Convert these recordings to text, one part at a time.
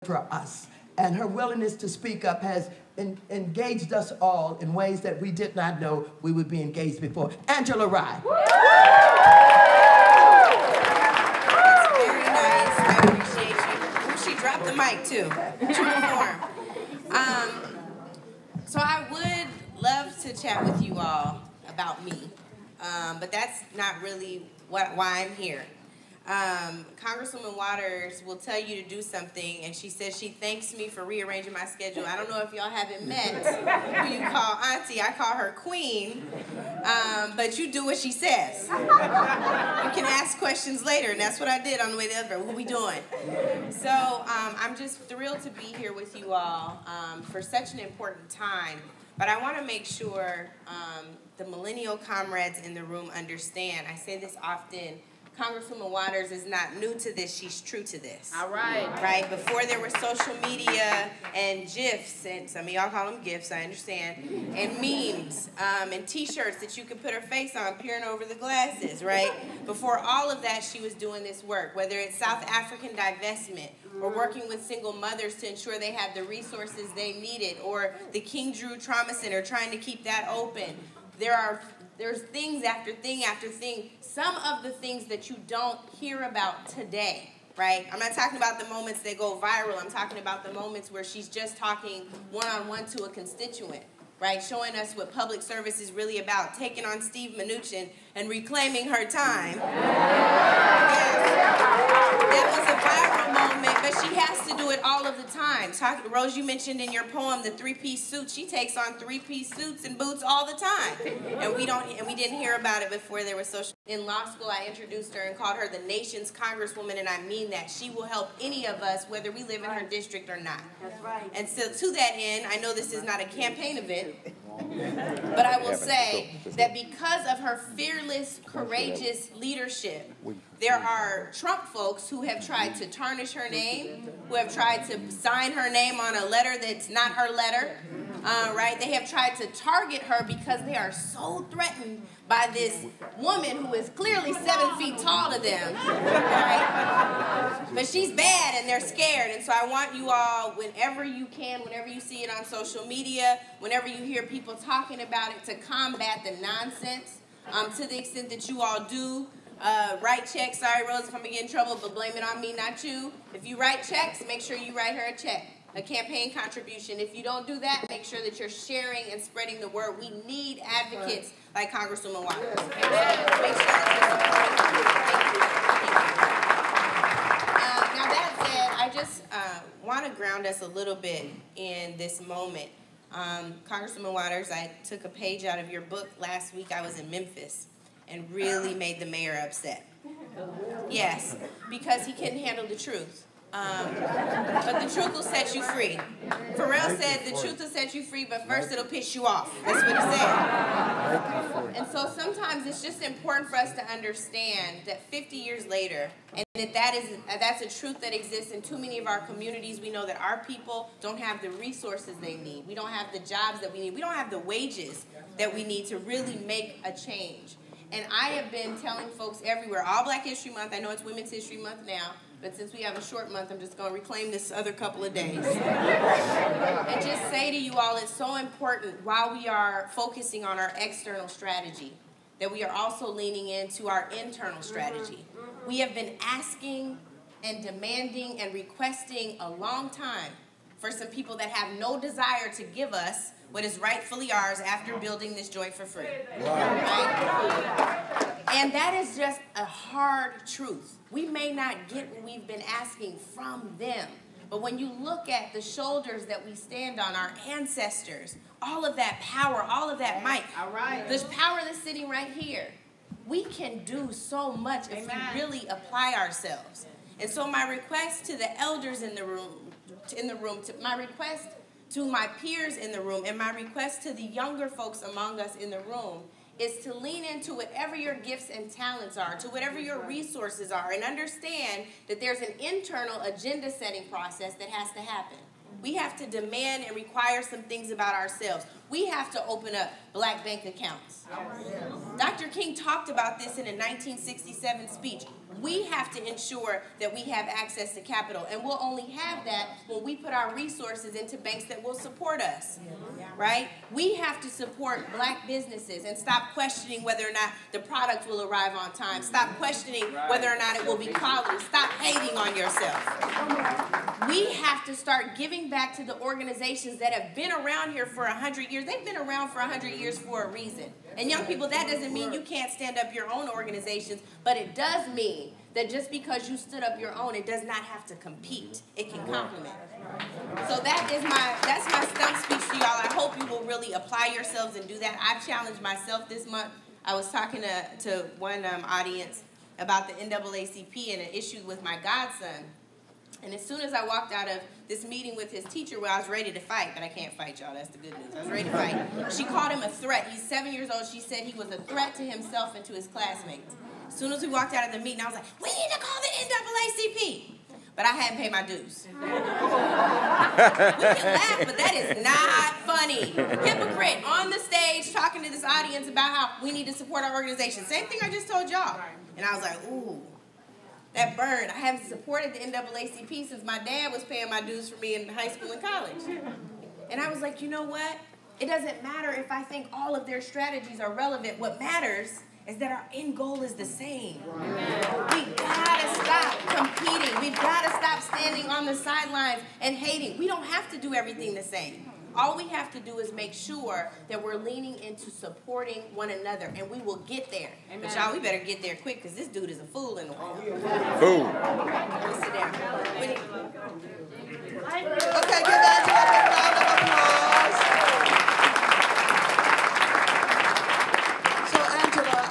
for us. And her willingness to speak up has engaged us all in ways that we did not know we would be engaged before. Angela Rye. That's very nice. I appreciate you. Ooh, she dropped the mic too. True to form. So I would love to chat with you all about me, but that's not really why I'm here. Congresswoman Waters will tell you to do something, and she says she thanks me for rearranging my schedule. I don't know if y'all haven't met who you call Auntie. I call her Queen, but you do what she says. You can ask questions later, and that's what I did on the way to the other. What we doing? So I'm just thrilled to be here with you all for such an important time, but I want to make sure the millennial comrades in the room understand. I say this often. Congresswoman Waters is not new to this, she's true to this. All right. Right? Before there were social media and GIFs, and some of y'all call them GIFs, I understand, and memes, and t-shirts that you could put her face on peering over the glasses, right? Before all of that, she was doing this work, whether it's South African divestment, or working with single mothers to ensure they had the resources they needed, or the King Drew Trauma Center, trying to keep that open. There's things after thing after thing. Some of the things that you don't hear about today, right? I'm not talking about the moments that go viral. I'm talking about the moments where she's just talking one-on-one to a constituent, right? Showing us what public service is really about, taking on Steve Mnuchin and reclaiming her time. That was a viral moment, but she has to do it all of the time. Rose, you mentioned in your poem the three-piece suit. She takes on three-piece suits and boots all the time, and we didn't hear about it before there was social. In law school, I introduced her and called her the nation's congresswoman, and I mean that. She will help any of us, whether we live in her district or not. That's right. And so, to that end, I know this is not a campaign event, but I will say that because of her fearless, courageous leadership, there are Trump folks who have tried to tarnish her name, who have tried to sign her name on a letter that's not her letter, right? They have tried to target her because they are so threatened by this woman who is clearly 7 feet tall to them, right? But she's bad and they're scared. And so I want you all, whenever you can, whenever you see it on social media, whenever you hear people talking about it, to combat the nonsense to the extent that you all do. Write checks. Sorry, Rose, if I'm going to get in trouble, but blame it on me, not you. If you write checks, make sure you write her a check, a campaign contribution. If you don't do that, make sure that you're sharing and spreading the word. We need advocates like Congresswoman Waters. Make sure that you're supporting. Now, that said, I just want to ground us a little bit in this moment. Congresswoman Waters, I took a page out of your book last week. I was in Memphis and really made the mayor upset. Yes, because he couldn't handle the truth. But the truth will set you free. Pharrell said the truth will set you free, but first it'll piss you off. That's what he said. And so sometimes it's just important for us to understand that 50 years later, and that's a truth that exists in too many of our communities. We know that our people don't have the resources they need. We don't have the jobs that we need. We don't have the wages that we need to really make a change. And I have been telling folks everywhere, all Black History Month, I know it's Women's History Month now, but since we have a short month, I'm just going to reclaim this other couple of days. And just say to you all, it's so important while we are focusing on our external strategy, that we are also leaning into our internal strategy. We have been asking and demanding and requesting a long time for some people that have no desire to give us what is rightfully ours after building this joint for free. Right? And that is just a hard truth. We may not get what we've been asking from them, but when you look at the shoulders that we stand on, our ancestors, all of that power, all of that might, this power that's sitting right here, we can do so much if we really apply ourselves. And so my request to the elders in the room, my request to my peers in the room, and my request to the younger folks among us in the room is to lean into whatever your gifts and talents are, to whatever your resources are, and understand that there's an internal agenda setting process that has to happen. We have to demand and require some things about ourselves. We have to open up Black bank accounts. Dr. King talked about this in a 1967 speech. We have to ensure that we have access to capital, and we'll only have that when we put our resources into banks that will support us, right? We have to support black businesses and stop questioning whether or not the product will arrive on time. Stop questioning whether or not it will be quality. Stop hating on yourself. We have to start giving back to the organizations that have been around here for 100 years. They've been around for 100 years for a reason. And young people, that doesn't mean you can't stand up your own organizations, but it does mean that just because you stood up your own, it does not have to compete. It can complement. So that's my stump speech to y'all. I hope you will really apply yourselves and do that. I've challenged myself this month. I was talking to one audience about the NAACP and an issue with my godson. And as soon as I walked out of this meeting with his teacher, where I was ready to fight, but I can't fight, y'all, that's the good news. I was ready to fight. She called him a threat. He's 7 years old. She said he was a threat to himself and to his classmates. As soon as we walked out of the meeting, I was like, we need to call the NAACP. But I hadn't paid my dues. We can laugh, but that is not funny. Hypocrite on the stage talking to this audience about how we need to support our organization. Same thing I just told y'all. And I was like, ooh. That burned. I haven't supported the NAACP since my dad was paying my dues for me in high school and college. And I was like, you know what? It doesn't matter if I think all of their strategies are relevant. What matters is that our end goal is the same. We gotta stop competing. We've gotta stop standing on the sidelines and hating. We don't have to do everything the same. All we have to do is make sure that we're leaning into supporting one another, and we will get there. Amen. But y'all, we better get there quick, because this dude is a fool in the world. Fool. Let's sit down. Okay, give Angela a big round of applause. So, Angela,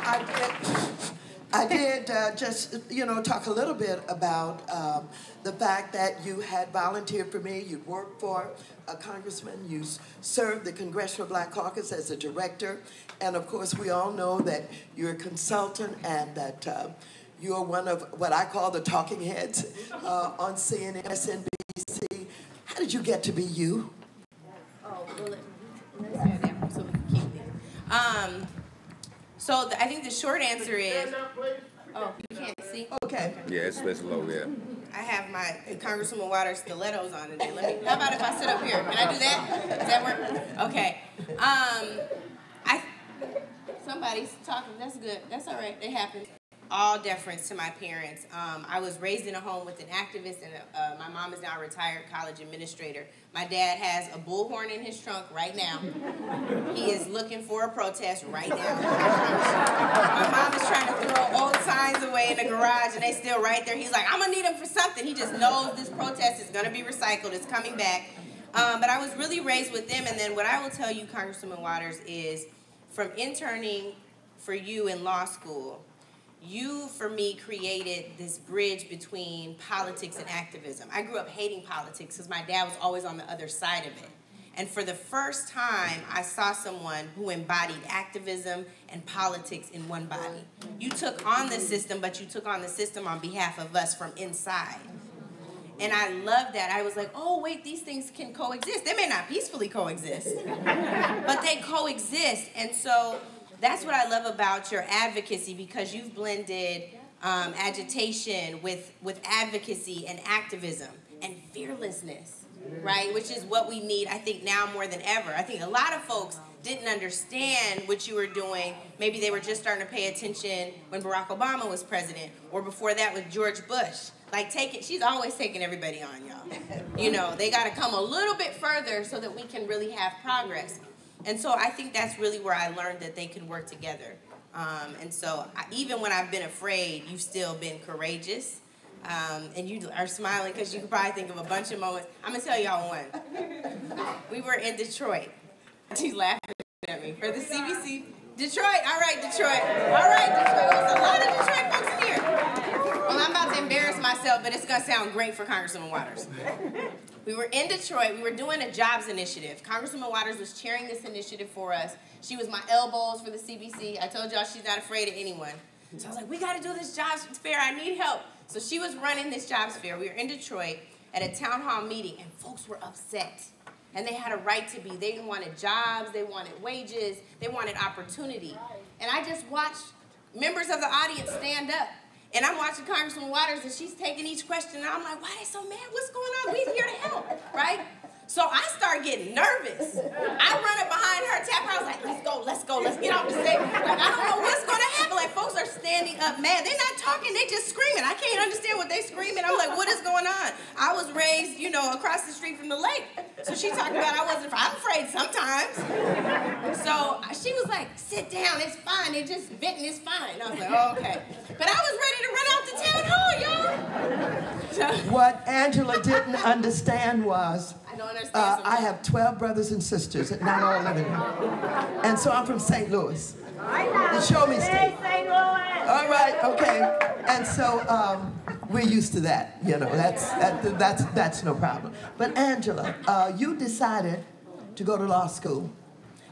I did just, talk a little bit about the fact that you had volunteered for me. You worked for a congressman. You served the Congressional Black Caucus as a director. And, of course, we all know that you're a consultant and that you're one of what I call the talking heads on CNN, SNBC. How did you get to be you? Oh, well, let's hear that so we can keep it. So I think the short answer is... Oh, you can't see? Okay. Yeah, it's low, yeah. I have my Congresswoman Waters stilettos on today. How about if I sit up here? Can I do that? Does that work? Okay. Somebody's talking. That's good. That's all right. It happens. All deference to my parents. I was raised in a home with an activist, and my mom is now a retired college administrator. My dad has a bullhorn in his trunk right now. He is looking for a protest right now. My mom is trying to throw old signs away in the garage, and they still right there. He's like, I'm going to need them for something. He just knows this protest is going to be recycled. It's coming back. But I was really raised with them, and then what I will tell you, Congresswoman Waters, is from interning for you in law school, you, for me, created this bridge between politics and activism. I grew up hating politics because my dad was always on the other side of it. And for the first time, I saw someone who embodied activism and politics in one body. You took on the system, but you took on the system on behalf of us from inside. And I loved that. I was like, oh, wait, these things can coexist. They may not peacefully coexist, but they coexist. And so that's what I love about your advocacy, because you've blended agitation with advocacy and activism and fearlessness, right? Which is what we need, I think, now more than ever. I think a lot of folks didn't understand what you were doing. Maybe they were just starting to pay attention when Barack Obama was president, or before that with George Bush. Like, she's always taking everybody on, y'all. They got to come a little bit further so that we can really have progress. And so I think that's really where I learned that they can work together. And so even when I've been afraid, you've still been courageous. And you are smiling because you could probably think of a bunch of moments. I'm going to tell y'all one. We were in Detroit. She's laughing at me. For the CBC. Detroit. All right, Detroit. All right, Detroit. There's a lot of Detroit folks in here. Well, I'm about to embarrass myself, but it's going to sound great for Congresswoman Waters. We were in Detroit. We were doing a jobs initiative. Congresswoman Waters was chairing this initiative for us. She was my elbows for the CBC. I told y'all she's not afraid of anyone. So I was like, we got to do this jobs fair. I need help. So she was running this jobs fair. We were in Detroit at a town hall meeting, and folks were upset. And they had a right to be. They wanted jobs. They wanted wages. They wanted opportunity. And I just watched members of the audience stand up And I'm watching Congresswoman Waters, and she's taking each question, and I'm like, why are they so mad? What's going on? We're here to help, right? So I start getting nervous. I run up behind her, tap her. I was like, let's go, let's get off the stage. Like, I don't know what's going to happen. Like, folks are standing up mad. They're not talking, they just screaming. I can't understand what they screaming. I'm like, what is going on? I was raised, you know, across the street from the lake. So she talked about I'm afraid sometimes. So she was like, sit down, it's fine. They're just venting, it's fine. I was like, oh, okay. But I was ready to run out the town hall, y'all. What Angela didn't understand was, I don't understand. I have 12 brothers and sisters, not all living here. And so I'm from St. Louis. The show me state. St. Louis. All right, okay. And so we're used to that, you know, that's no problem. But Angela, you decided to go to law school.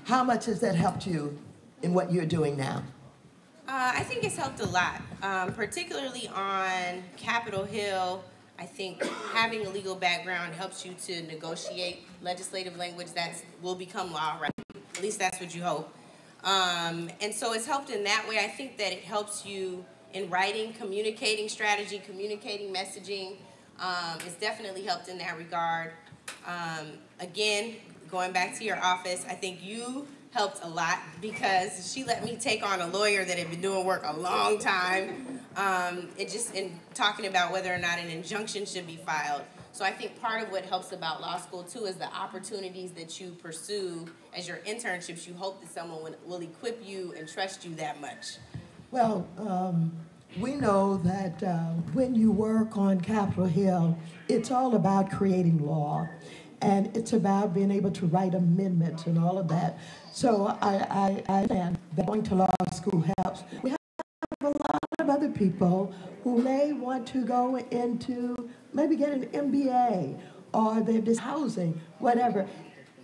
How much has that helped you in what you're doing now? I think it's helped a lot, particularly on Capitol Hill. I think having a legal background helps you to negotiate legislative language that will become law, right? At least that's what you hope. And so it's helped in that way. I think that it helps you in writing, communicating strategy, communicating messaging. It's definitely helped in that regard. Again, going back to your office, I think you helped a lot because she let me take on a lawyer that had been doing work a long time. It just in talking about whether or not an injunction should be filed. So I think part of what helps about law school too is the opportunities that you pursue as your internships. You hope that someone will equip you and trust you that much. Well, we know that when you work on Capitol Hill, it's all about creating law. And it's about being able to write amendments and all of that. So I understand that going to law school helps. We have a lot of other people who may want to go into, maybe get an MBA, or they're just housing, whatever.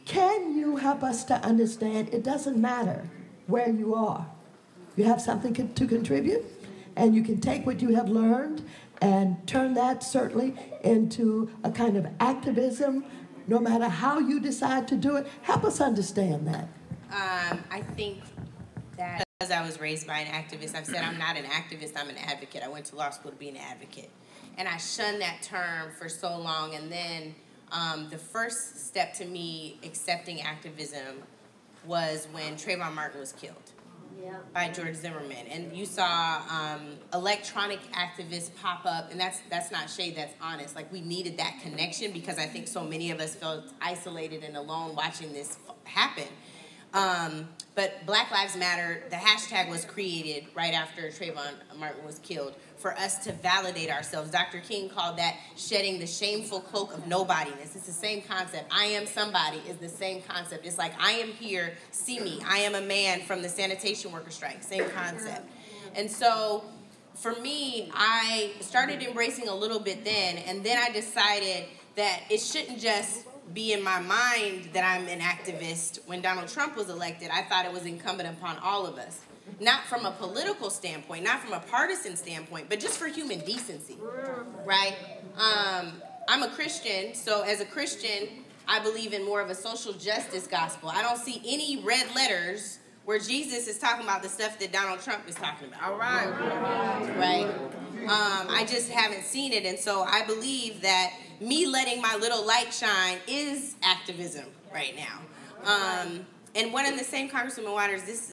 Can you help us to understand it doesn't matter where you are? You have something to contribute, and you can take what you have learned and turn that certainly into a kind of activism, no matter how you decide to do it. Help us understand that. I think that because I was raised by an activist, I've said I'm not an activist, I'm an advocate. I went to law school to be an advocate. And I shunned that term for so long. And then the first step to me accepting activism was when Trayvon Martin was killed. Yeah. By George Zimmerman, and you saw electronic activists pop up, and that's not shade, that's honest. Like, we needed that connection because I think so many of us felt isolated and alone watching this happen. But Black Lives Matter, the hashtag was created right after Trayvon Martin was killed for us to validate ourselves. Dr. King called that shedding the shameful cloak of nobodiness. It's the same concept. I am somebody is the same concept. It's like, I am here, see me. I am a man from the sanitation worker strike, same concept. And so for me, I started embracing a little bit then, and then I decided that it shouldn't just be in my mind that I'm an activist. When Donald Trump was elected, I thought it was incumbent upon all of us. Not from a political standpoint, not from a partisan standpoint, but just for human decency, right? I'm a Christian, so as a Christian, I believe in more of a social justice gospel. I don't see any red letters where Jesus is talking about the stuff that Donald Trump is talking about. All right. Right? I just haven't seen it, and so I believe that me letting my little light shine is activism right now. And one of the same Congresswoman Waters, this